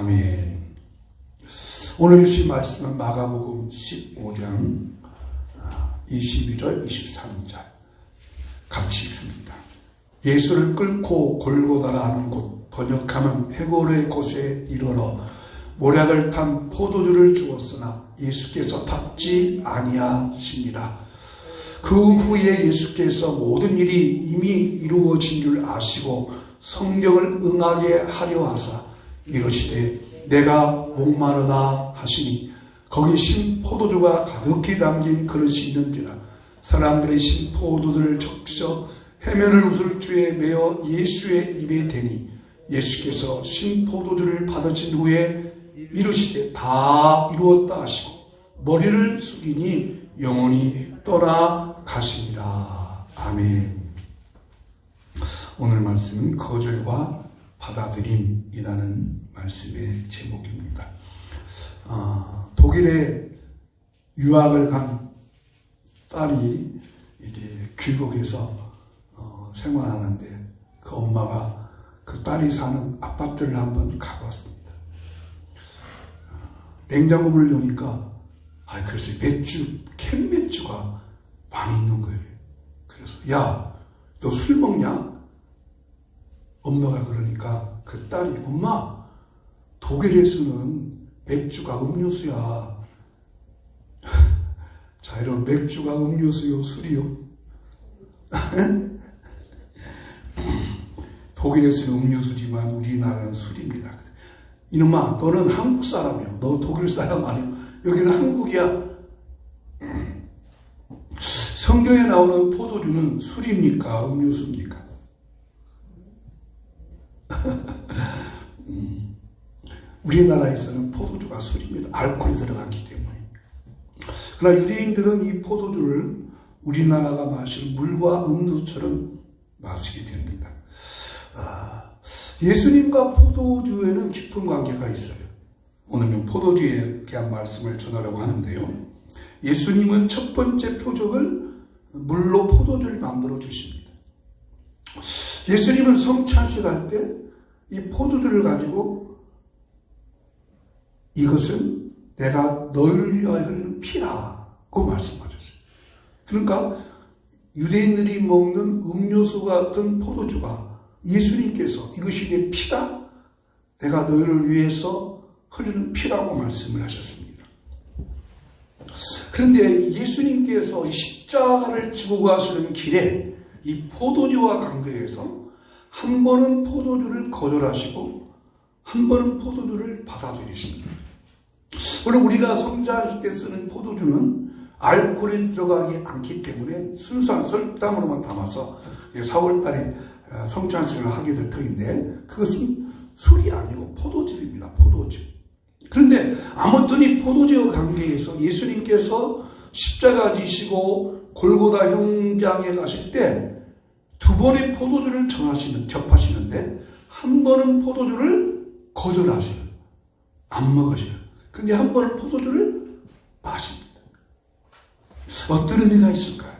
아멘. 오늘 주신 말씀은 마가복음 15장 22절 23절 같이 읽습니다. 예수를 끌고 골고다라 하는 곳, 번역하면 해골의 곳에 이르러 모략을 탄 포도주를 주었으나 예수께서 받지 아니하시니라. 그 후에 예수께서 모든 일이 이미 이루어진 줄 아시고 성경을 응하게 하려 하사 이르시되 내가 목마르다 하시니 거기 신 포도주가 가득히 담긴 그릇이 있는지라. 사람들이 신 포도주를 적셔 해면을 우슬주에 메어 예수의 입에 대니 예수께서 신 포도주를 받으신 후에 이르시되 다 이루었다 하시고 머리를 숙이니 영원히 떠나가시니라. 아멘. 오늘 말씀은 거절과 받아들임이라는 말씀의 제목입니다. 독일에 유학을 간 딸이 이제 귀국해서 생활하는데 그 엄마가 그 딸이 사는 아파트를 한번 가봤습니다. 냉장고 문을 여니까 글쎄 캔 맥주가 많이 있는 거예요. 그래서 야, 너 술 먹냐? 엄마가 그러니까 그 딸이 엄마, 독일에서는 맥주가 음료수야. 자, 이런 맥주가 음료수요, 술이요? 독일에서는 음료수지만 우리나라는 술입니다. 이놈아, 너는 한국 사람이야. 너 독일 사람 아니야. 여기는 한국이야. 성경에 나오는 포도주는 술입니까? 음료수입니까? 우리나라에서는 포도주가 술입니다. 알코올이 들어갔기 때문에. 그러나 유대인들은 이 포도주를 우리나라가 마실 물과 음료처럼 마시게 됩니다. 예수님과 포도주에는 깊은 관계가 있어요. 오늘은 포도주에 대한 말씀을 전하려고 하는데요. 예수님은 첫 번째 표적을 물로 포도주를 만들어 주십니다. 예수님은 성찬식할 때 이 포도주를 가지고 이것은 내가 너희를 위하여 흐르는 피라고 말씀하셨어요. 그러니까 유대인들이 먹는 음료수 같은 포도주가 예수님께서 이것이 내 피다, 내가 너희를 위해서 흐르는 피라고 말씀을 하셨습니다. 그런데 예수님께서 십자가를 지고 가시는 길에 이 포도주와 관계해서 한 번은 포도주를 거절하시고 한 번은 포도주를 받아들이십니다. 물론 우리가 성찬할 때 쓰는 포도주는 알코올이 들어가지 않기 때문에 순수한 설탕으로만 담아서 4월달에 성찬식을 하게 될 터인데 그것은 술이 아니고 포도즙입니다. 포도즙. 그런데 아무튼 이 포도주와 관계에서 예수님께서 십자가 지시고 골고다 현장에 가실 때 두 번의 포도주를 접하시는데 한 번은 포도주를 거절하셔요. 안 먹으셔요. 근데 한 번은 포도주를 마십니다. 어떤 의미가 있을까요?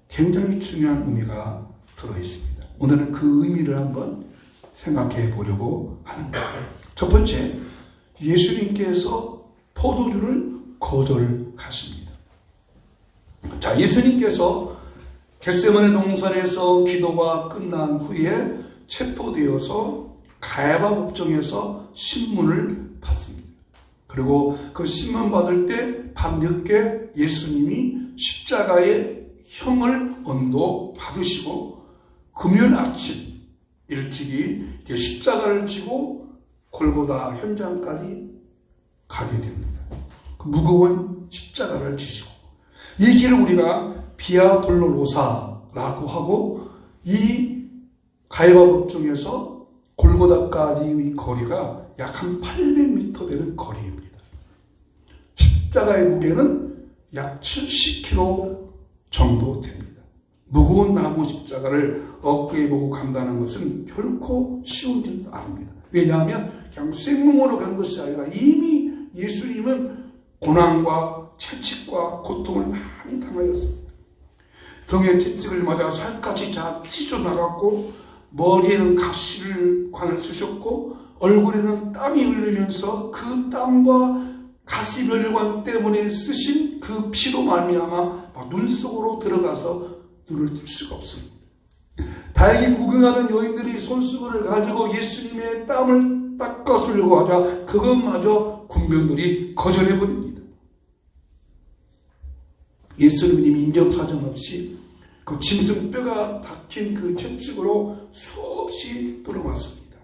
굉장히 중요한 의미가 들어있습니다. 오늘은 그 의미를 한번 생각해 보려고 하는 거예요. 첫 번째, 예수님께서 포도주를 거절하십니다. 자, 예수님께서 겟세마네 동산에서 기도가 끝난 후에 체포되어서 가야바 법정에서 신문을 받습니다. 그리고 그 신문 받을 때 밤늦게 예수님이 십자가의 형을 언도 받으시고 금요일 아침 일찍이 십자가를 지고 골고다 현장까지 가게 됩니다. 그 무거운 십자가를 지시고 이 길을 우리가 비아 돌로로사라고 하고 이 가야바 법정에서 골고다까지의 거리가 약 한 800m 되는 거리입니다. 십자가의 무게는 약 70kg 정도 됩니다. 무거운 나무 십자가를 어깨에 보고 간다는 것은 결코 쉬운 일은 아닙니다. 왜냐하면 그냥 생명으로 간 것이 아니라 이미 예수님은 고난과 채찍과 고통을 많이 당하였습니다. 등에 채찍을 맞아 살갗이 다 찢어나갔고 머리에는 관을 쓰셨고 얼굴에는 땀이 흘리면서 그 땀과 가시면류관 때문에 쓰신 그 피로 말미암아 막 눈 속으로 들어가서 눈을 뜰 수가 없습니다. 다행히 구경하던 여인들이 손수건을 가지고 예수님의 땀을 닦아주려고 하자 그것마저 군병들이 거절해버립니다. 예수님이 인정사정 없이 그 짐승뼈가 닦인 그 채찍으로 수없이 뚫어왔습니다.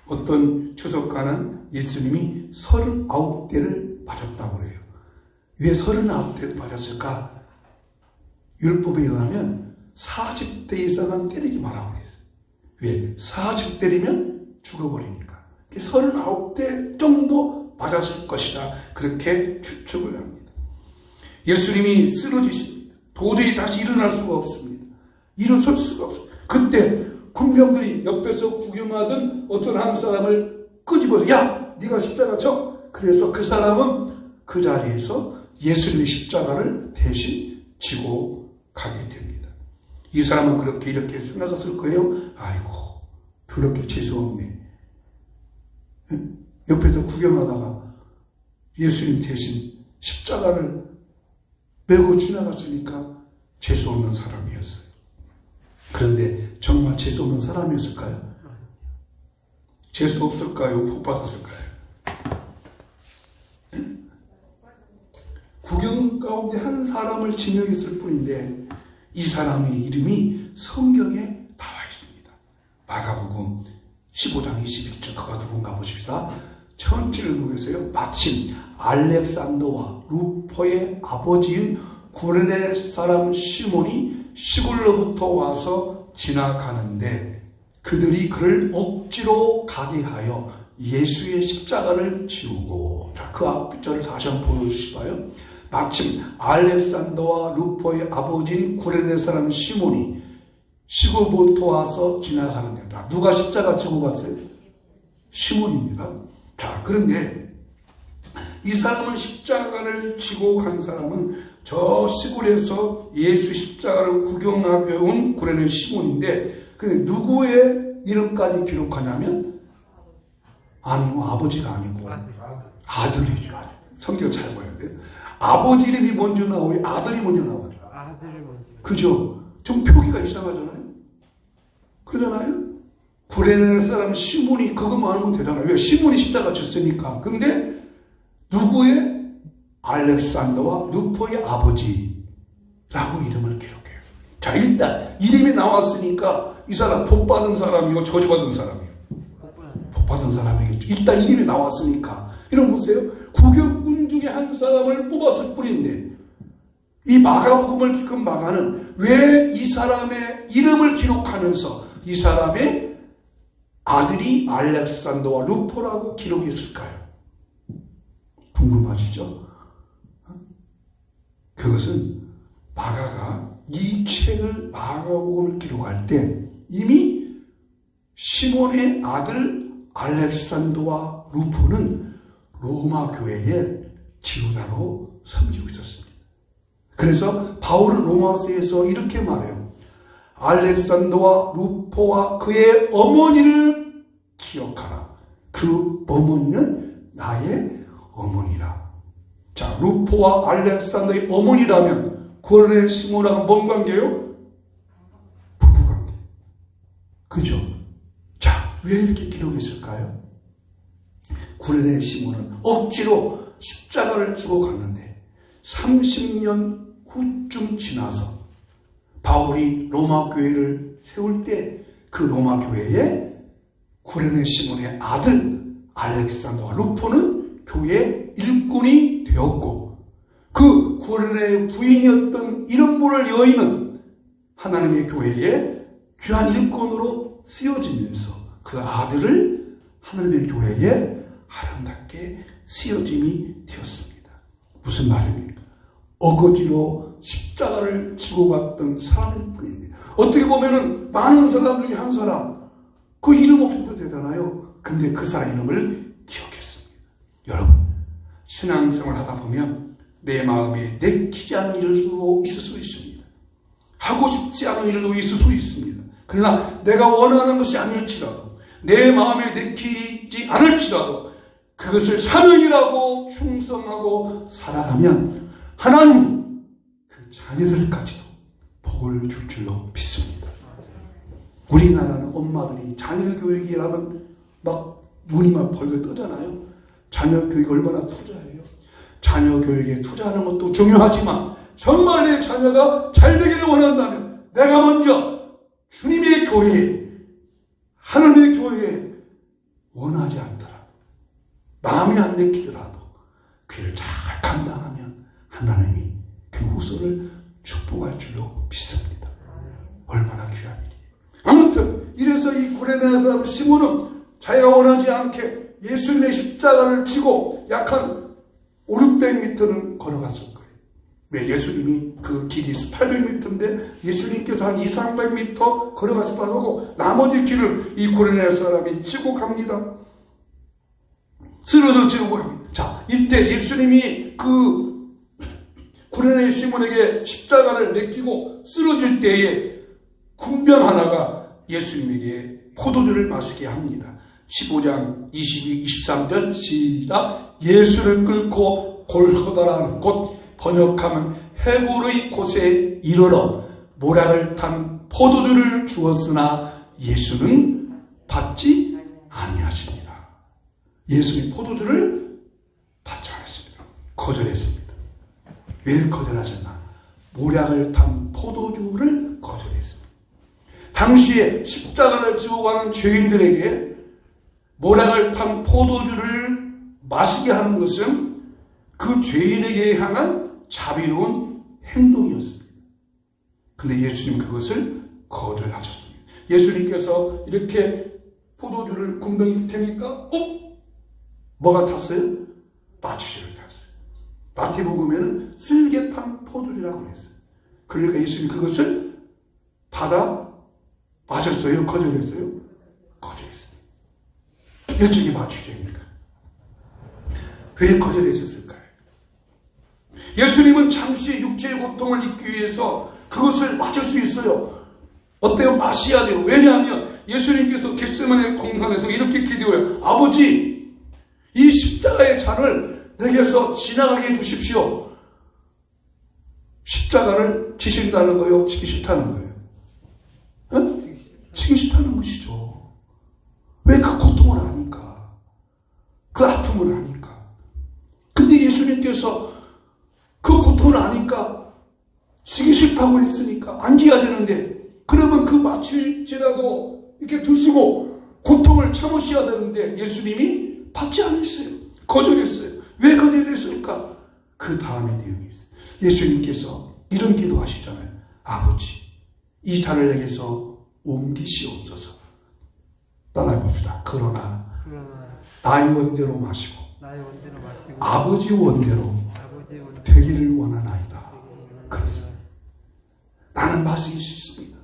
어떤 주석가는 예수님이 39대를 맞았다고 해요. 왜 39대를 맞았을까? 율법에 의하면 40대 이상은 때리지 말라고 그랬어요. 왜? 40 때리면 죽어버리니까. 39대 정도 맞았을 것이다. 그렇게 추측을 합니다. 예수님이 쓰러지십니다. 도저히 다시 일어날 수가 없습니다. 일어설 수가 없습니다. 그때 군병들이 옆에서 구경하던 어떤 한 사람을 끄집어서 야! 네가 십자가 져! 그래서 그 사람은 그 자리에서 예수님의 십자가를 대신 지고 가게 됩니다. 이 사람은 그렇게 이렇게 생각했을 거예요. 아이고 더럽게 재수없네. 옆에서 구경하다가 예수님 대신 십자가를 메고 지나갔으니까 재수없는 사람이었어요. 그런데 정말 재수없는 사람이었을까요? 재수없을까요? 복받았을까요? 구경 가운데 한 사람을 지명했을 뿐인데 이 사람의 이름이 성경에 나와 있습니다. 마가복음 15장 21절 그가 누군가 보십시다. 천지를 보겠어요. 마침 알렉산더와 루포의 아버지인 구레네 사람 시몬이 시골로부터 와서 지나가는데 그들이 그를 억지로 가게 하여 예수의 십자가를 지우고 자, 그 앞절을 다시 한번 보여주시봐요. 마침 알렉산더와 루포의 아버지인 구레네 사람 시몬이 시골부터 와서 지나가는 데다. 누가 십자가 지고 갔어요? 시몬입니다. 자, 그런데 이 사람은 십자가를 지고 간 사람은 저 시골에서 예수 십자가를 구경하게 온 구레네 시몬인데 그 누구의 이름까지 기록하냐면 아니요, 아버지가 아니고 아들이죠. 아들. 성경 잘 봐야 돼요. 아버지 이름이 먼저 나오요, 아들이 먼저 나와요. 아들이 먼저. 그죠? 좀 표기가 이상하잖아요. 그러잖아요. 구레네 사람 시몬이 그것만 하면 되잖아요. 왜? 시몬이 십자가 졌으니까. 근데 누구의? 알렉산더와 루포의 아버지라고 이름을 기록해요. 자, 일단 이름이 나왔으니까 이 사람 복받은 사람이고 저주받은 사람이에요. 복받은 사람이겠죠. 일단 이름이 나왔으니까. 이런 보세요. 구경꾼 중에 한 사람을 뽑았을 뿐인데 이 마가복음을 기록한 마가는 왜 이 사람의 이름을 기록하면서 이 사람의 아들이 알렉산더와 루포라고 기록했을까요? 궁금하시죠? 그것은 마가가 이 책을 마가복음을 기록할 때 이미 시몬의 아들 알렉산더와 루포는 로마 교회의 지도자로 섬기고 있었습니다. 그래서 바울은 로마서에서 이렇게 말해요. 알렉산더와 루포와 그의 어머니를 기억하라. 그 어머니는 나의 어머니라. 자, 루포와 알렉산더의 어머니라면 구레네 시몬하고 뭔 관계예요? 부부관계. 그죠? 자, 왜 이렇게 기록했을까요? 구레네 시몬은 억지로 십자가를 지고 갔는데 30년 후쯤 지나서 바울이 로마 교회를 세울 때 그 로마 교회에 구레네 시몬의 아들 알렉산더와 루포는 교회 일꾼이 되었고 그 구레네의 부인이었던 이름 모를 여인은 하나님의 교회에 귀한 일꾼으로 쓰여지면서 그 아들을 하나님의 교회에 아름답게 쓰여짐이 되었습니다. 무슨 말입니까? 어거지로 십자가를 지고 갔던 사람일 뿐입니다. 어떻게 보면은 많은 사람 중에 한 사람, 그 이름 없어도 되잖아요. 근데 그 사람 이름을 기억했습니다. 여러분, 신앙생활 하다 보면 내 마음에 내키지 않은 일도 있을 수 있습니다. 하고 싶지 않은 일도 있을 수 있습니다. 그러나 내가 원하는 것이 아닐지라도 내 마음에 내키지 있지 않을지라도 그것을 사명이라고 충성하고 살아가면 하나님이 그 자녀들까지도 복을 줄 줄로 믿습니다. 우리나라는 엄마들이 자녀 교육이라면 막 눈이 막 벌겋 뜨잖아요. 자녀 교육 얼마나 투자해요. 자녀 교육에 투자하는 것도 중요하지만 정말 내 자녀가 잘 되기를 원한다면 내가 먼저 주님의 교회에, 하나님의 교회에 원하지 않더라도, 마음이 안 내키더라도 그를 잘 감당하면 하나님이 그 후손을 축복할 줄로 믿습니다. 얼마나 귀한 일이에요. 아무튼 이래서 이 구레네 사람 시몬은 자기가 원하지 않게 예수님의 십자가를 지고 약 한 500~600m는 걸어갔을 거예요. 왜? 예수님이 그 길이 800m인데 예수님께서 한 200~300m 걸어가시다가 하고 나머지 길을 이 구레네 사람이 지고 갑니다. 쓰러져 지고 갑니다. 자, 이때 예수님이 그 구레네 시몬에게 십자가를 맡기고 쓰러질 때에 군병 하나가 예수님에게 포도주를 마시게 합니다. 15장 22, 23절 시작. 예수를 끌고 골고다라는 곳, 번역하면 해골의 곳에 이르러 모략을 탄 포도주를 주었으나 예수는 받지 아니하십니다. 예수님 포도주를 받지 않았습니다. 거절했습니다. 왜 거절하셨나? 모략을 탄 포도주를 거절했습니다. 당시에 십자가를 지고 가는 죄인들에게 모략을 탄 포도주를 마시게 하는 것은 그 죄인에게 향한 자비로운 행동이었습니다. 근데 예수님 그것을 거절하셨습니다. 예수님께서 이렇게 포도주를 궁덩이 테니까 뭐가 탔어요? 마취제를 탔어요. 마태복음에는 쓸개탄 포도주라고 했어요. 그러니까 예수님 그것을 받아 마셨어요? 거절했어요? 거절했어요. 일종의 마취제니까. 왜 거절했었을까요? 예수님은 잠시 육체의 고통을 잊기 위해서 그것을 마실 수 있어요. 어때요? 마셔야 돼요. 왜냐하면 예수님께서 겟세마네 동산에서 이렇게 기도해요. 아버지, 이 십자가의 잔을 내게서 지나가게 해주십시오. 십자가를 지신다는 거예요? 지기 싫다는 거예요? 응? 지기 싫다는 것이죠. 왜 그 고통을 아니까? 그 아픔을 아니까? 근데 예수님께서 그 고통을 아니까 지기 싫다고 했으니까 안 지어야 되는데, 그러면 그 마취제라도 이렇게 드시고 고통을 참으셔야 되는데 예수님이 받지 않았어요. 거절했어요. 왜 거절했을까? 그 다음에 내용이 있어요. 예수님께서 이런 기도 하시잖아요. 아버지, 이 잔을 내게서 옮기시옵소서. 따라해봅시다. 그러나 나의 원대로 마시고 아버지 원대로 되기를 원하나이다. 그렇습니다. 나는 마실 수 있습니다.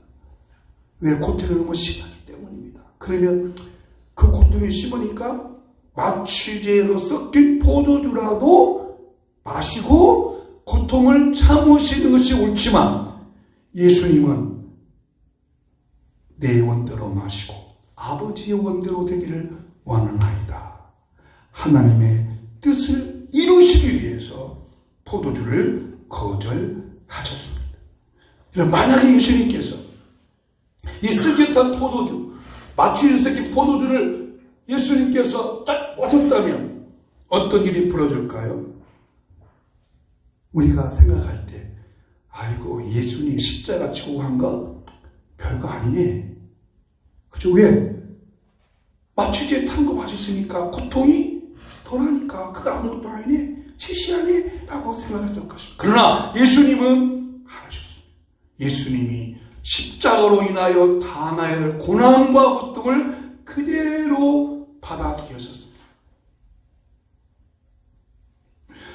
왜? 고통이 너무 심하기 때문입니다. 그러면 그 고통이 심하니까 마취제로 섞인 포도주라도 마시고 고통을 참으시는 것이 옳지만 예수님은 내 원대로 마시고 아버지의 원대로 되기를 원하나이다. 하나님의 뜻을 이루시기 위해서 포도주를 거절하셨습니다. 만약에 예수님께서 이 쓸개탄 포도주, 마취를 섞인 포도주를 예수님께서 딱 마셨다면 어떤 일이 벌어질까요? 우리가 생각할 때 아이고 예수님 십자가 지고 간 거 별거 아니네. 그죠? 왜? 마취제 탄 거 마셨으니까 고통이 덜하니까 그거 아무것도 아니네. 시시하네 라고 생각했을 것입니다. 그러나 예수님은 안 하셨습니다. 예수님이 십자가로 인하여 당해야 할 고난과 고통을 그대로 받아들이셨습니다.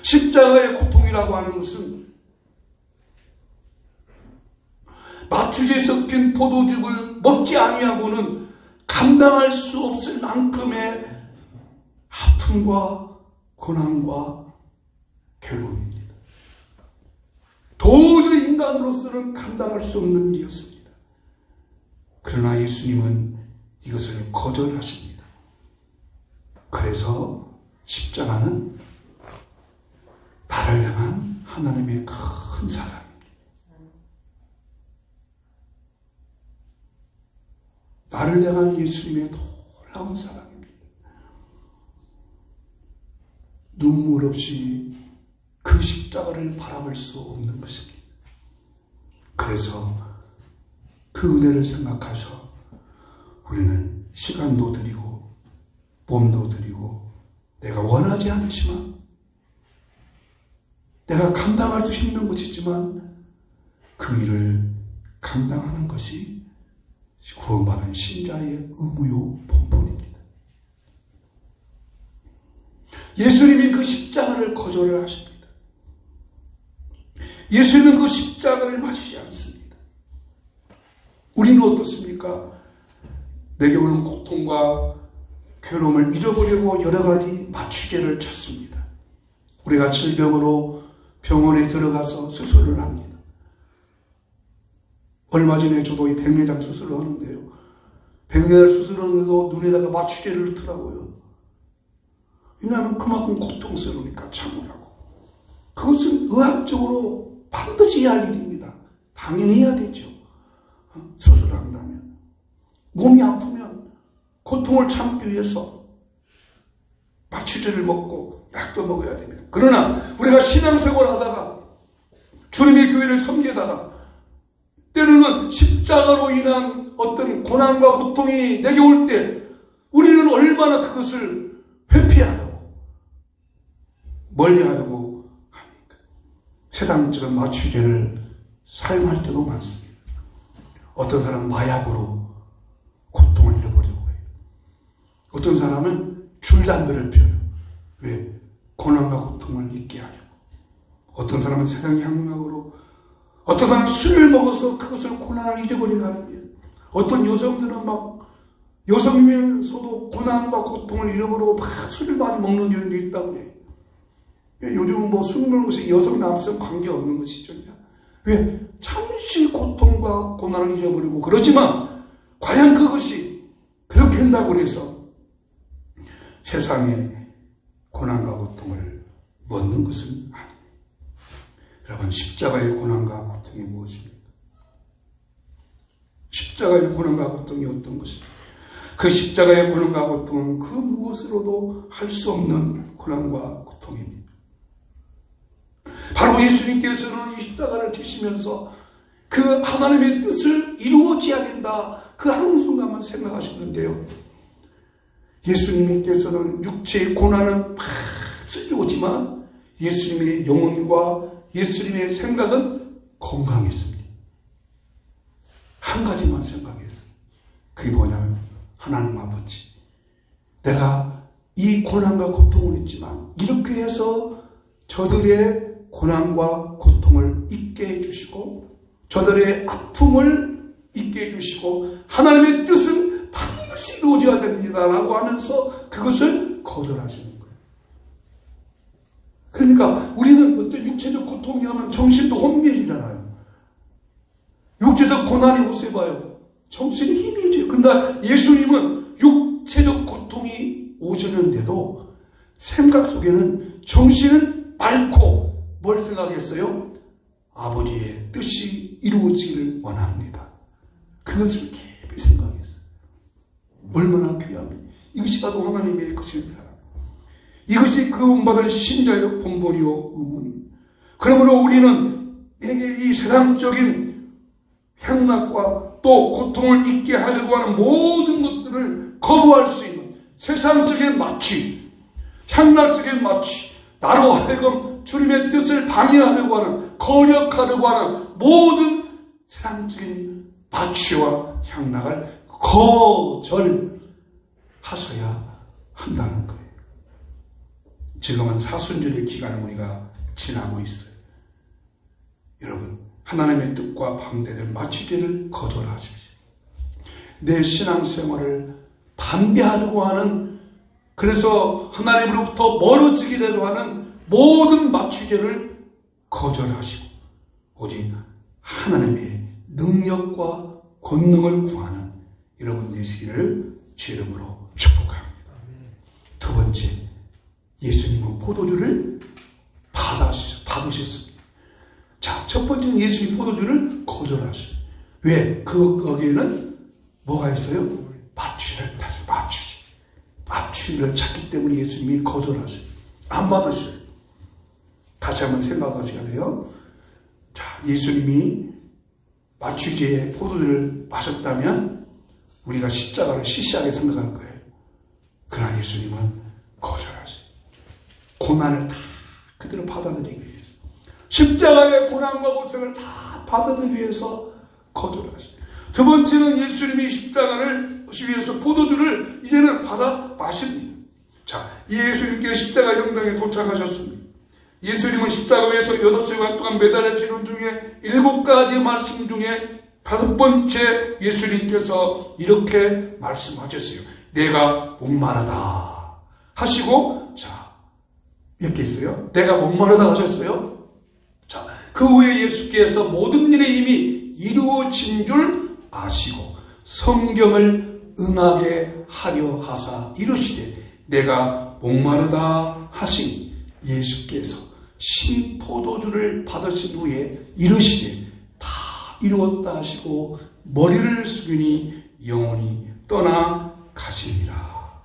십자가의 고통이라고 하는 것은 마취제 섞인 포도즙을 먹지 아니하고는 감당할 수 없을 만큼의 아픔과 고난과 괴로움입니다. 도저히 인간으로서는 감당할 수 없는 일이었습니다. 그러나 예수님은 이것을 거절하십니다. 그래서 십자가는 나를 향한 하나님의 큰 사랑입니다. 나를 향한 예수님의 놀라운 사랑입니다. 눈물 없이 그 십자가를 바라볼 수 없는 것입니다. 그래서 그 은혜를 생각해서 우리는 시간도 드리고 몸도 드리고 내가 원하지 않지만 내가 감당할 수 힘든 것이지만 그 일을 감당하는 것이 구원받은 신자의 의무요 본분입니다. 예수님이 그 십자가를 거절을 하십니다. 예수님은 그 십자가를 마시지 않습니다. 우리는 어떻습니까? 내게 오는 고통과 괴로움을 잃어버리고 여러 가지 마취제를 찾습니다. 우리가 질병으로 병원에 들어가서 수술을 합니다. 얼마 전에 저도 이 백내장 수술을 하는데요. 백내장 수술하는데도 눈에다가 마취제를 넣더라고요. 왜냐하면 그만큼 고통스러우니까 참으라고. 그것은 의학적으로 반드시 해야 할 일입니다. 당연히 해야 되죠. 수술한다면. 몸이 아프면 고통을 참기 위해서 마취제를 먹고 약도 먹어야 됩니다. 그러나 우리가 신앙생활 하다가 주님의 교회를 섬기다가 때로는 십자가로 인한 어떤 고난과 고통이 내게 올 때 우리는 얼마나 그것을 회피하려고 멀리하려고 합니까? 세상적인 마취제를 사용할 때도 많습니다. 어떤 사람은 마약으로 고통을 잃어버리려고 해요. 어떤 사람은 줄담배를 피워요. 왜? 고난과 고통을 잊게 하려고. 어떤 사람은 세상 향락으로, 어떤 사람은 술을 먹어서 그것을 고난을 잊어버리게 하는 거예요. 어떤 여성들은 막 여성이면서도 고난과 고통을 잃어버리고 막 술을 많이 먹는 여인도 있다고 그래요. 요즘은 뭐 술 먹는 것이 여성 남성 관계없는 것이죠. 왜? 잠시 고통과 고난을 잊어버리고 그러지만 과연 그것이 그렇게 한다고 해서 세상에 고난과 고통을 먹는 것은 아닙니다. 여러분, 십자가의 고난과 고통이 무엇입니까? 십자가의 고난과 고통이 어떤 것입니까? 그 십자가의 고난과 고통은 그 무엇으로도 할 수 없는 고난과 고통입니다. 바로 예수님께서는 이 십자가를 지시면서 그 하나님의 뜻을 이루어져야 된다. 그 한순간만 생각하셨는데요. 예수님께서는 육체의 고난은 막 쓸려오지만 예수님의 영혼과 예수님의 생각은 건강했습니다. 한 가지만 생각했어요. 그게 뭐냐면 하나님 아버지, 내가 이 고난과 고통을 했지만 이렇게 해서 저들의 고난과 고통을 잊게 해주시고 저들의 아픔을 잊게 해주시고 하나님의 뜻은 반드시 이루어져야 됩니다 라고 하면서 그것을 거절하시는 거예요. 그러니까 우리는 어떤 육체적 고통이 하면 정신도 혼미해지잖아요. 육체적 고난이 오세봐요. 정신이 희미해져요. 그런데 예수님은 육체적 고통이 오셨는데도 생각 속에는 정신은 맑고 뭘 생각했어요? 아버지의 뜻이 이루어지기를 원합니다. 그것을 깊이 생각했어요. 얼마나 귀합니까? 이것이 바로 하나님의 크신 사랑. 이것이 구원받은 신자의 본분이요 의무입니다. 그러므로 우리는 내게 이 세상적인 향락과 또 고통을 잊게 하려고 하는 모든 것들을 거부할 수 있는 세상적인 마취, 향락적인 마취, 나로 하여금 주님의 뜻을 방해하려고 하는, 거역하려고 하는 모든 세상적인 마취와 향락을 거절하셔야 한다는 거예요. 지금은 사순절의 기간을 우리가 지나고 있어요. 여러분, 하나님의 뜻과 반대될 마취제를 거절하십시오. 내 신앙생활을 반대하려고 하는, 그래서 하나님으로부터 멀어지기라고 하는 모든 마취제를 거절하시고 오직 하나님의 능력과 권능을 구하는 여러분 되시기를 제 이름으로 축복합니다. 두 번째, 예수님은 포도주를 받으셨습니다. 자, 첫 번째는 예수님 포도주를 거절하셨어요. 왜? 거기에는 뭐가 있어요? 마취를 탔어요. 마취를 찾기 때문에 예수님이 거절하셔요. 안 받으셔요. 다시 한번 생각하셔야 돼요. 자, 예수님이 마취제의 포도주를 마셨다면 우리가 십자가를 시시하게 생각할 거예요. 그러나 예수님은 거절하세요. 고난을 다 그대로 받아들이기 위해서, 십자가의 고난과 고생을 다 받아들이기 위해서 거절하세요. 두 번째는 예수님이 십자가를 위해서 포도주를 이제는 받아 마십니다. 자, 예수님께 십자가 영당에 도착하셨습니다. 예수님은 십자가 위에서 8시간 동안 매달려지는 중에 7가지 말씀 중에 5번째 예수님께서 이렇게 말씀하셨어요. 내가 목마르다 하시고, 자, 이렇게 있어요. 내가 목마르다 하셨어요. 자, 그 후에 예수께서 모든 일이 이미 이루어진 줄 아시고 성경을 응하게 하려 하사 이르시되 내가 목마르다 하신 예수께서 신포도주를 받으신 후에 이르시되 다 이루었다 하시고 머리를 숙이니 영혼이 떠나 가시니라.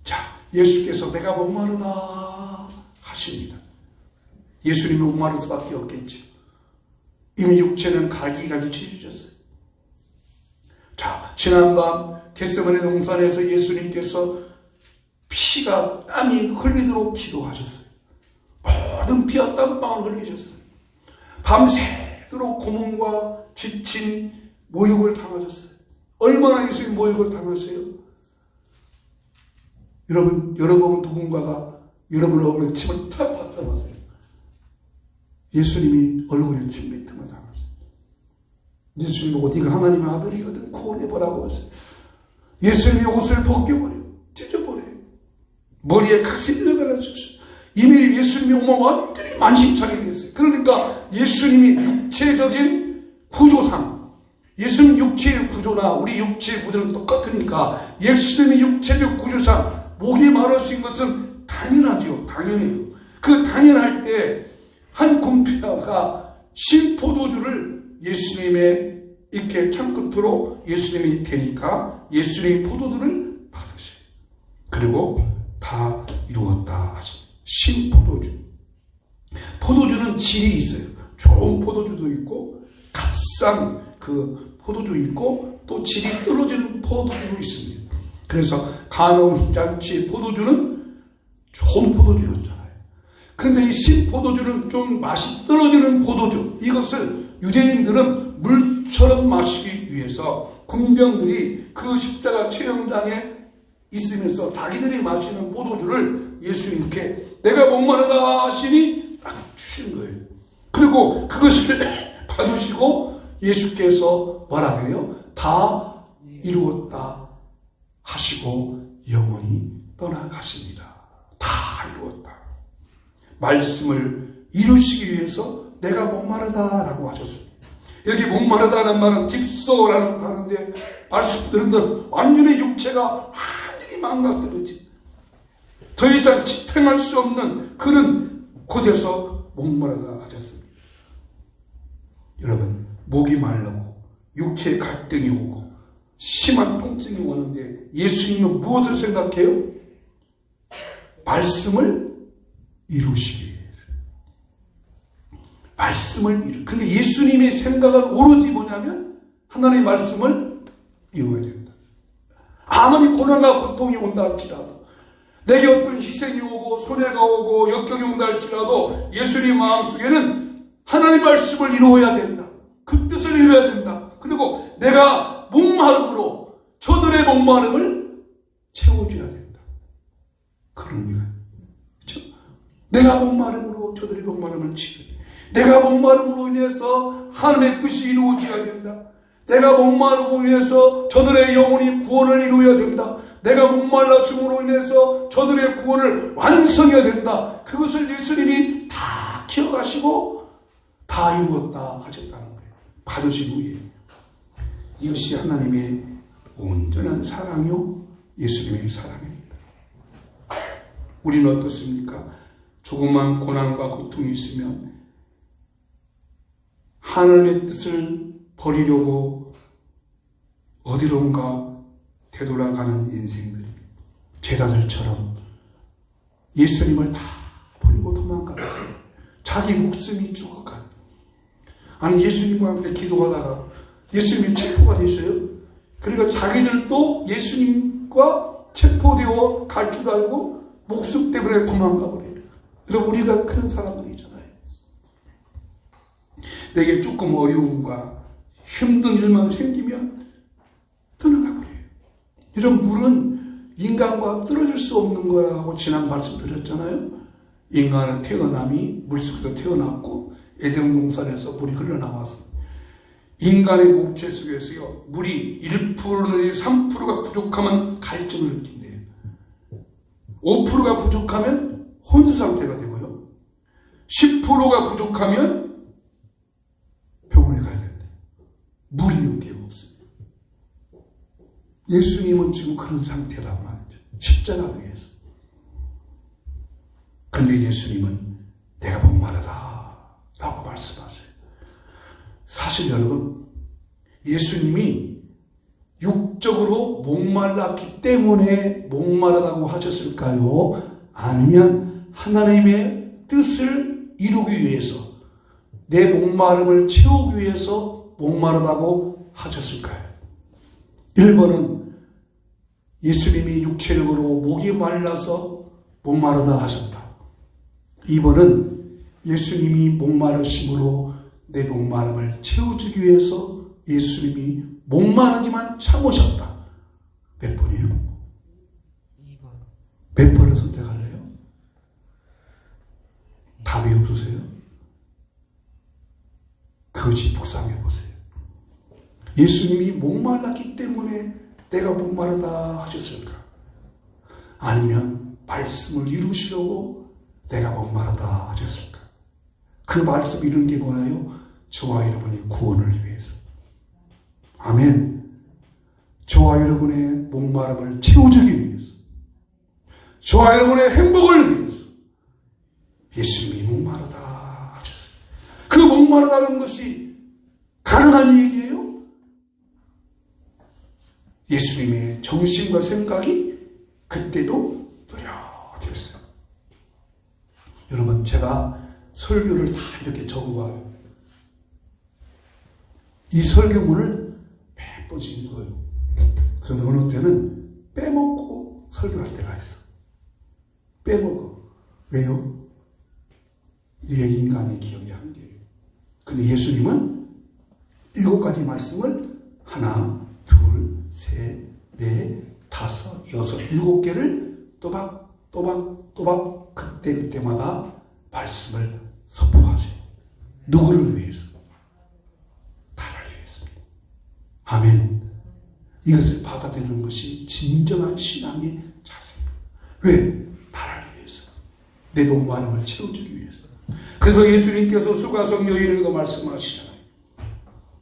자, 예수께서 내가 목마르다 하십니다. 예수님은 목마를 수밖에 없겠죠. 이미 육체는 갈기갈기 치우셨어요. 자, 지난밤 겟세마네 동산에서 예수님께서 피가 땀이 흘리도록 기도하셨어요. 모든 피와 땀방울 흘리셨어요. 밤새도록 고문과 지친 모욕을 당하셨어요. 얼마나 예수님 모욕을 당하세요? 여러분 누군가가 여러분의 얼굴에 침을 탁 받아마세요. 예수님이 얼굴에 침 뱉음을 당하셨어요. 예수님이 어디가 하나님의 아들이거든 구원해보라고 하세요. 예수님이 옷을 벗겨버려요. 찢어버려요. 머리에 가시를 갈아주셨어요. 이미 예수님이 오면 완전히 만신창이 됐어요. 그러니까 예수님이 육체적인 구조상, 예수님 육체의 구조나 우리 육체의 구조는 똑같으니까 예수님의 육체적 구조상 목이 마르신 것은 당연하죠. 당연해요. 그 당연할 때 한 군피아가 신포도주를 예수님의 이렇게 창끝으로 예수님이 되니까 예수님이 포도주를 받으셔요. 그리고 다 이루었다 하시. 신포도주. 포도주는 질이 있어요. 좋은 포도주도 있고 값싼 그 포도주 있고 또 질이 떨어지는 포도주도 있습니다. 그래서 가나온 잔치의 포도주는 좋은 포도주였잖아요. 그런데 이 신포도주는 좀 맛이 떨어지는 포도주. 이것을 유대인들은 물처럼 마시기 위해서 군병들이 그 십자가 최영장에 있으면서 자기들이 마시는 포도주를 예수님께 내가 목마르다 하시니 딱 주신 거예요. 그리고 그것을 받으시고 예수께서 뭐라고 해요? 다 이루었다 하시고 영원히 떠나가십니다. 다 이루었다. 말씀을 이루시기 위해서 내가 목마르다라고 하셨습니다. 여기 목마르다는 말은 딥소라는 단어인데 말씀 들은 것 완전히 육체가 완전히 망가뜨려지 더 이상 지탱할 수 없는 그런 곳에서 목마르다 하셨습니다. 여러분, 목이 마르고 육체에 갈등이 오고 심한 통증이 오는데 예수님은 무엇을 생각해요? 말씀을 이루시기 위해서. 그러니까 예수님의 생각은 오로지 뭐냐면 하나님의 말씀을 이루어야 된다. 아무리 고난과 고통이 온다 할지라도 내게 어떤 희생이 오고 손해가 오고 역경이 온다 할지라도 예수님 마음속에는 하나님의 말씀을 이루어야 된다. 그 뜻을 이루어야 된다. 그리고 내가 목마름으로 저들의 목마름을 채워줘야 된다. 그런 의미가 그렇죠? 내가 목마름으로 저들의 목마름을 채워야 된다. 내가 목마름으로 인해서 하나님의 뜻이 이루어져야 된다. 내가 목마름으로 인해서 저들의 영혼이 구원을 이루어야 된다. 내가 목말라 죽음으로 인해서 저들의 구원을 완성해야 된다. 그것을 예수님이 다 기억하시고 다 이루었다 하셨다는 거예요. 받으신 후에. 이것이 하나님의 온전한 사랑이요 예수님의 사랑입니다. 우리는 어떻습니까? 조그만 고난과 고통이 있으면 하나님의 뜻을 버리려고 어디론가 되돌아가는 인생들, 제자들처럼 예수님을 다 버리고 도망가요. 자기 목숨이 죽어가. 아니, 예수님과 함께 기도하다가 예수님이 체포가 되셔요. 그러니까 자기들도 예수님과 체포되어 갈 줄 알고 목숨 때문에 도망가 버려요. 그래서 우리가 그런 사람들이잖아요. 내게 조금 어려움과 힘든 일만 생기면 떠나가 버려요. 이런 물은 인간과 떨어질 수 없는 거라고 지난 말씀 드렸잖아요. 인간은 태어남이 물속에서 태어났고 에덴 동산에서 물이 흘러나왔어요. 인간의 목체 속에서요, 물이 1% 내지 3%가 부족하면 갈증을 느낀대요. 5%가 부족하면 혼수 상태가 되고요. 10%가 부족하면 병원에 가야 된대요. 물이 여기에 없습니다. 예수님은 지금 그런 상태란 말이죠. 십자가 위에서. 근데 예수님은 내가 목마르다 라고 말씀하세요. 사실 여러분, 예수님이 육적으로 목말랐기 때문에 목마르다고 하셨을까요? 아니면 하나님의 뜻을 이루기 위해서, 내 목마름을 채우기 위해서 목마르다고 하셨을까요? 1번은 예수님이 육체적으로 목이 말라서 목마르다 하셨다. 2번은 예수님이 목마르심으로 내 목마름을 채워주기 위해서 예수님이 목마르지만 참으셨다. 몇 번이에요? 2번. 몇 번을 선택할래요? 답이 없으세요? 그것이 묵상해 보세요. 예수님이 목말랐기 때문에 내가 목마르다 하셨을까? 아니면 말씀을 이루시려고 내가 목마르다 하셨을까? 그 말씀 이룬 게 뭐예요? 저와 여러분의 구원을 위해서. 아멘. 저와 여러분의 목마름을 채워주기 위해서, 저와 여러분의 행복을 위해서 예수님이 목마르다 하셨어요. 그 목마르다는 것이 가능한 얘기예요? 예수님의 정신과 생각이 그때도 노력되었어요. 여러분, 제가 설교를 다 이렇게 적어봐요. 이 설교문을 몇 번씩 읽어요. 그런데 어느 때는 빼먹고 설교할 때가 있어. 빼먹어. 왜요? 이게 인간의 기억의 한계예요. 근데 예수님은 7가지 말씀을 하나, 둘, 셋, 넷, 다섯, 여섯, 7개를 또박 그때마다 말씀을 선포하세요. 누구를 위해서? 나를 위해서입니다. 아멘. 이것을 받아들이는 것이 진정한 신앙의 자세입니다. 왜? 나를 위해서. 내 목마름을 채워주기 위해서. 그래서 예수님께서 수가성 여인에게도 말씀하시잖아요.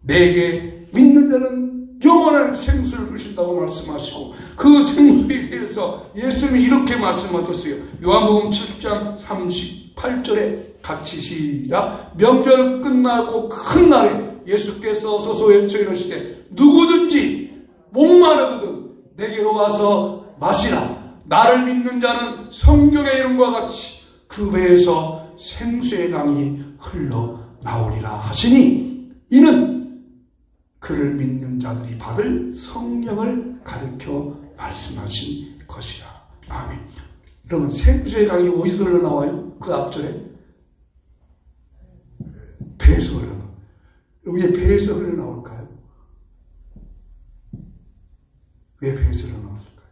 내게 믿는 자는 영원한 생수를 주신다고 말씀하시고, 그 생수에 대해서 예수님이 이렇게 말씀하셨어요. 요한복음 7장 38절에 같이 시작. 명절 끝나고 큰 날에 예수께서 서서 외쳐 이르시되 누구든지 목마르거든 내게로 와서 마시라. 나를 믿는 자는 성경의 이름과 같이 그 배에서 생수의 강이 흘러나오리라 하시니, 이는 그를 믿는 자들이 받을 성령을 가르쳐 말씀하신 것이라. 아멘. 여러분, 생수의 강이 어디서 흘러나와요? 그 앞절에 배에서 흘러나와요. 왜 배에서 흘러나올까요? 왜 배에서 흘러나왔을까요?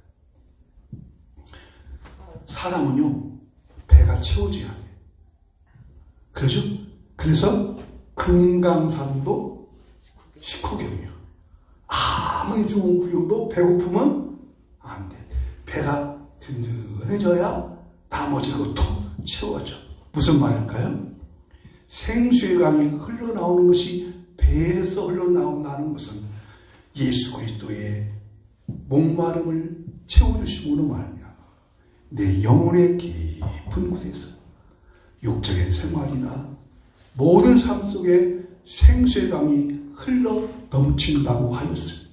사람은요, 배가 채워져야 돼요. 그렇죠? 그래서 금강산도 식후경이에요. 아무리 좋은 구경도 배고프면 안 돼. 배가 든든해져야 나머지 것도 채워져. 무슨 말일까요? 생수의 강이 흘러나오는 것이 배에서 흘러나온다는 것은 예수 그리스도의 목마름을 채워주심으로 말이야. 내 영혼의 깊은 곳에서 육적인 생활이나 모든 삶 속에 생수감이 흘러 넘친다고 하였으니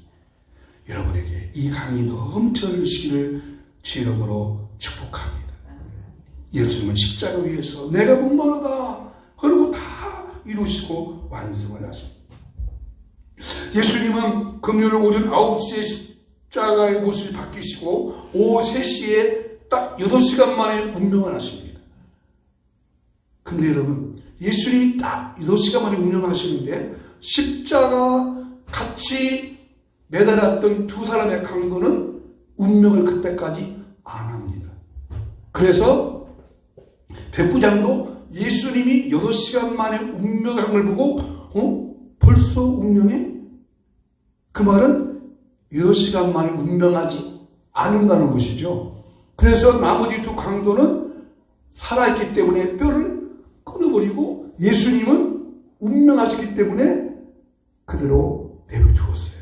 여러분에게 이 강이 넘쳐 흐르시기를 주 이름으로 축복합니다. 예수님은 십자가 위에서 내가 목마르다 그러고 다 이루시고 완성을 하십니다. 예수님은 금요일 오전 9시에 십자가의 모습을 바뀌시고 오후 3시에 딱 6시간 만에 운명을 하십니다. 근데 여러분, 예수님이 딱 6시간 만에 운명을 하시는데 십자가 같이 매달았던 두 사람의 강도는 운명을 그때까지 안 합니다. 그래서 백부장도 예수님이 6시간 만에 운명을 한 걸 보고 벌써 운명해? 그 말은 6시간 만에 운명하지 않는다는 것이죠. 그래서 나머지 두 강도는 살아있기 때문에 뼈를 끊어버리고 예수님은 운명하셨기 때문에 그대로 내버려두었어요.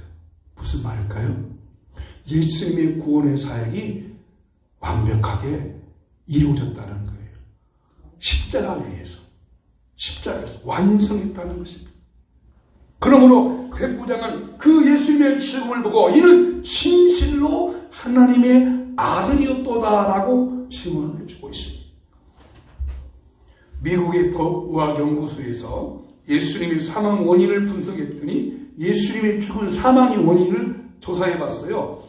무슨 말일까요? 예수님의 구원의 사역이 완벽하게 이루어졌다는 거예요. 십자가 위에서, 십자가에서 완성했다는 것입니다. 그러므로 그 백부장은 그 예수님의 죽음을 보고 이는 진실로 하나님의 아들이었도다라고 증언을 해주고 있습니다. 미국의 법의학연구소에서 예수님의 사망 원인을 분석했더니 예수님의 죽은 사망의 원인을 조사해봤어요.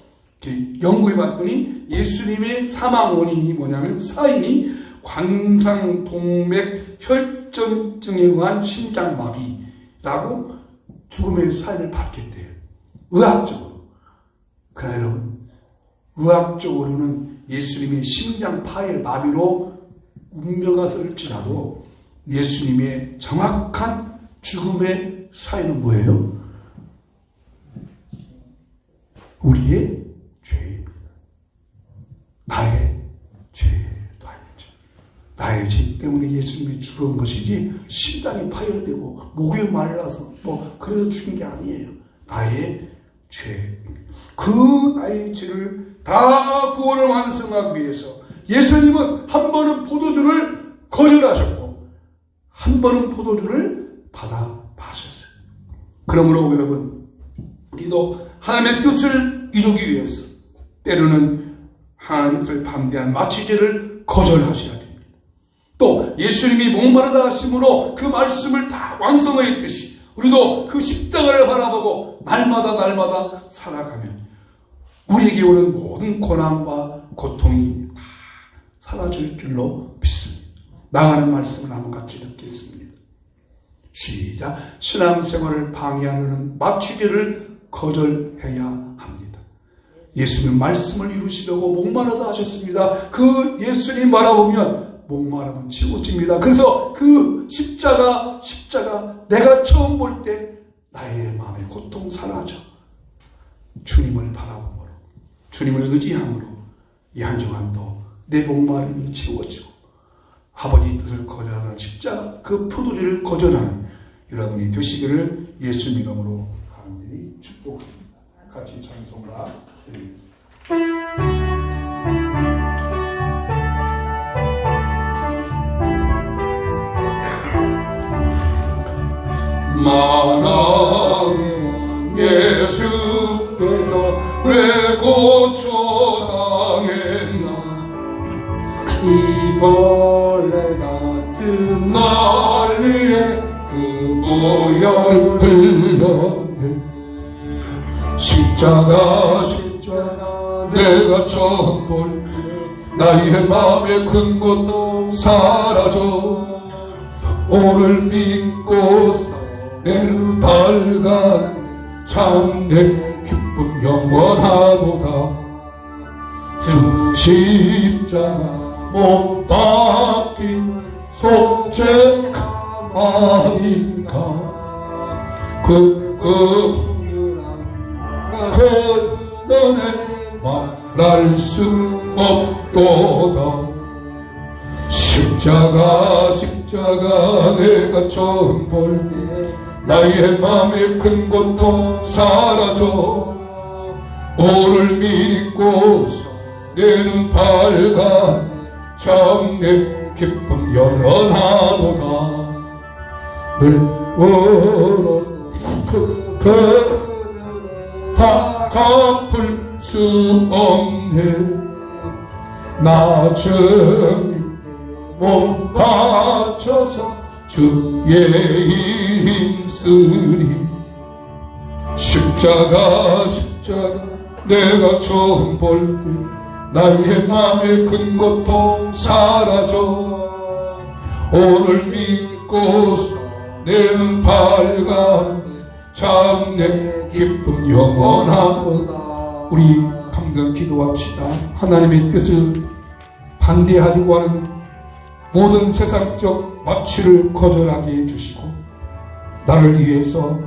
연구해봤더니 예수님의 사망 원인이 뭐냐면 사인이 관상동맥 혈전증에 의한 심장마비라고 죽음의 사인을 밝혔대요. 의학적으로. 그러나 여러분, 의학적으로는 예수님의 심장 파열 마비로 운명하실지라도 예수님의 정확한 죽음의 사인은 뭐예요? 우리의 죄입니다. 나의 죄도 아니죠. 나의 죄 때문에 예수님이 죽은 것이지 심장이 파열되고 목이 말라서 그래서 죽은 게 아니에요. 나의 죄. 그 나의 죄를 다 구원을 완성하기 위해서 예수님은 한 번은 포도주를 거절하셨고 한 번은 포도주를 받아 마셨어요. 그러므로 여러분, 우리도 하나님의 뜻을 이루기 위해서 때로는 하나님의 뜻을 반대한 마취제를 거절하셔야 됩니다. 또 예수님이 목마르다 하심으로 그 말씀을 다 완성했듯이 우리도 그 십자가를 바라보고 날마다 살아가면 우리에게 오는 모든 고난과 고통이 다 사라질 줄로 믿습니다. 나가는 말씀을 한번 같이 듣겠습니다. 시작. 신앙생활을 방해하는 마취제를 거절해야 합니다. 예수님 말씀을 이루시려고 목마르다 하셨습니다. 그 예수님 바라보면 목마름은 채워집니다. 그래서 그 십자가 내가 처음 볼 때 나의 마음의 고통 사라져. 주님을 바라보므로, 주님을 의지함으로 이 한 주간도 내 목마름이 채워지고 아버지 뜻을 거절하는 십자가 그 포도주를 거절하는 여러분이 되시기를 예수 이름으로 간절히 축복합니다. 같이 찬송가 드리겠습니다. 만왕의 예수께서 왜 고초당했나 이 벌레 같은 날 위해 그 보혈을 흘렸네. 십자가 내가 처음 볼 나의 마음의 큰 것도 사라져. 오늘 믿고 내는 밝아 참내 기쁨 영원하도다. 주 십자가 못 박힌 속죄가 아닌가. 그 은혜 말할 수 없도다. 십자가 내가 처음 볼 때 나의 마음의 큰 고통 사라져. 오늘 믿고서 내 눈 밝아 참 내 기쁨 영원하도다. 늘 울어 다 갚을 수 없네. 나 주님 몸 바쳐서 주의 힘쓰리. 십자가 내가 처음 볼 때 나의 맘에 큰 고통 사라져. 오늘 믿고 내 눈 밝아 참 내 기쁨 영원하도다. 우리 감격 기도합시다. 하나님의 뜻을 반대하려고 하는 모든 세상적 마취를 거절하게 해주시고, 나를 위해서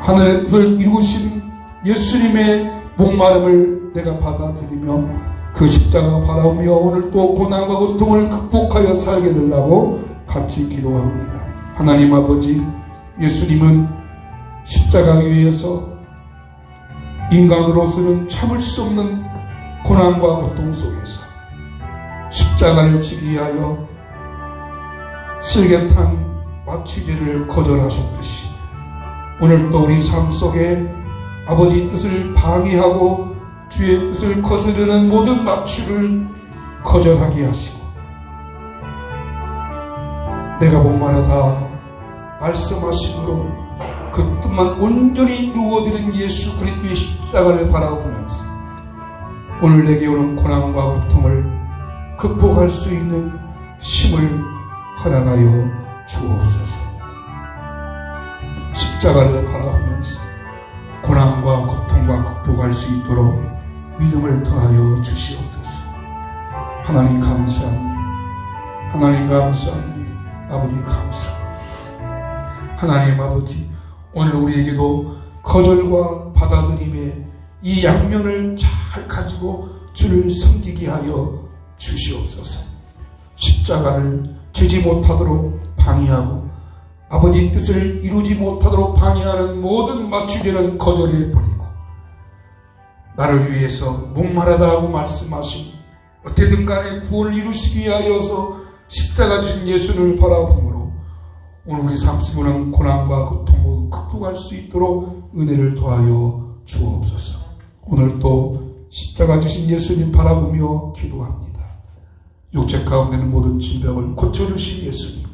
하늘의 뜻을 이루신 예수님의 목마름을 내가 받아들이며 그 십자가 바라보며 오늘 또 고난과 고통을 극복하여 살게 되려고 같이 기도합니다. 하나님 아버지, 예수님은 십자가 위에서 인간으로서는 참을 수 없는 고난과 고통 속에서 십자가를 지기 위하여 슬개탄 마취제를 거절하셨듯이 오늘 또 우리 삶 속에 아버지 뜻을 방해하고 주의 뜻을 거스르는 모든 마취를 거절하게 하시고, 내가 목마르다 말씀하심으로 그 뜻만 온전히 이루어드린 예수 그리스도의 십자가를 바라보면서 오늘 내게 오는 고난과 고통을 극복할 수 있는 힘을 허락하여 주옵소서. 십자가를 바라보면서 고난과 고통과 극복할 수 있도록 믿음을 더하여 주시옵소서. 하나님 감사합니다. 하나님 감사합니다. 아버지 감사합니다. 하나님 아버지, 오늘 우리에게도 거절과 받아들임의 이 양면을 잘 가지고 주를 섬기게 하여 주시옵소서. 십자가를 지지 못하도록 방해하고 아버지 뜻을 이루지 못하도록 방해하는 모든 마취되는 거절해 버리고, 나를 위해서 목마르다 하고 말씀하신 어떻게든 간에 구원을 이루시기 위하여서 십자가 진 예수를 바라보므로 오늘 우리 삶 속에 오는 고난과 고통 모두 극복할 수 있도록 은혜를 더하여 주옵소서. 오늘 또 십자가 지신 예수님 바라보며 기도합니다. 육체 가운데는 모든 질병을 고쳐주신 예수님,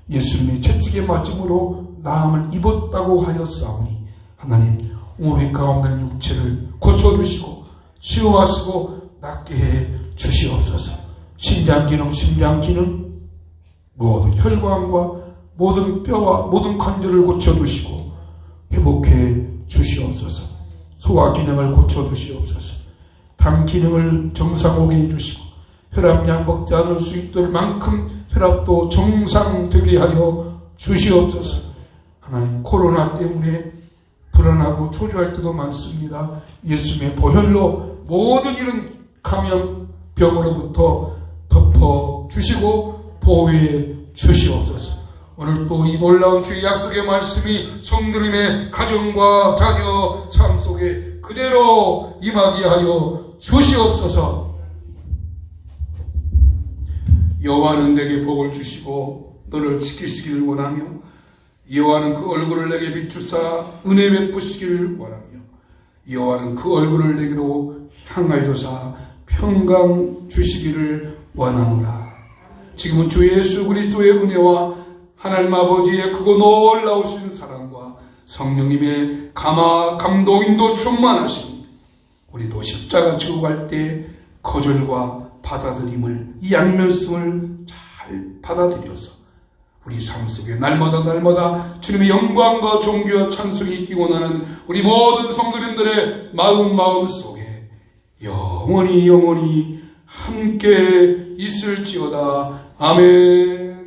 예수님의 채찍에 맞음으로 나음을 입었다고 하였사오니 하나님, 우리 가운데는 육체를 고쳐주시고 치유하시고 낫게 해 주시옵소서. 심장기능, 모든 혈관과 모든 뼈와 모든 관절을 고쳐주시고 회복해 주시옵소서. 소화기능을 고쳐주시옵소서. 당기능을 정상오게 해주시고 혈압약 먹지 않을 수 있도록 만큼 혈압도 정상되게 하여 주시옵소서. 하나님, 코로나 때문에 불안하고 초조할 때도 많습니다. 예수님의 보혈로 모든 이런 감염병으로부터 덮어주시고 보호해 주시옵소서. 오늘 또 이 놀라운 주의 약속의 말씀이 성도님의 가정과 자녀 삶 속에 그대로 임하게 하여 주시옵소서. 여호와는 내게 복을 주시고 너를 지키시기를 원하며 여호와는 그 얼굴을 내게 비추사 은혜 베푸시기를 원하며 여호와는 그 얼굴을 내게로 향하여사 평강 주시기를 원하노라. 지금은 주 예수 그리스도의 은혜와 하나님 아버지의 크고 놀라우신 사랑과 성령님의 감동 인도 충만하시니 우리도 십자가 지고 갈 때 거절과 받아들임을, 이 양면성을 잘 받아들여서 우리 삶 속에 날마다 주님의 영광과 존귀와 찬송이 있기 원하는 우리 모든 성도님들의 마음 속에 영원히 함께 있을지어다. 아멘.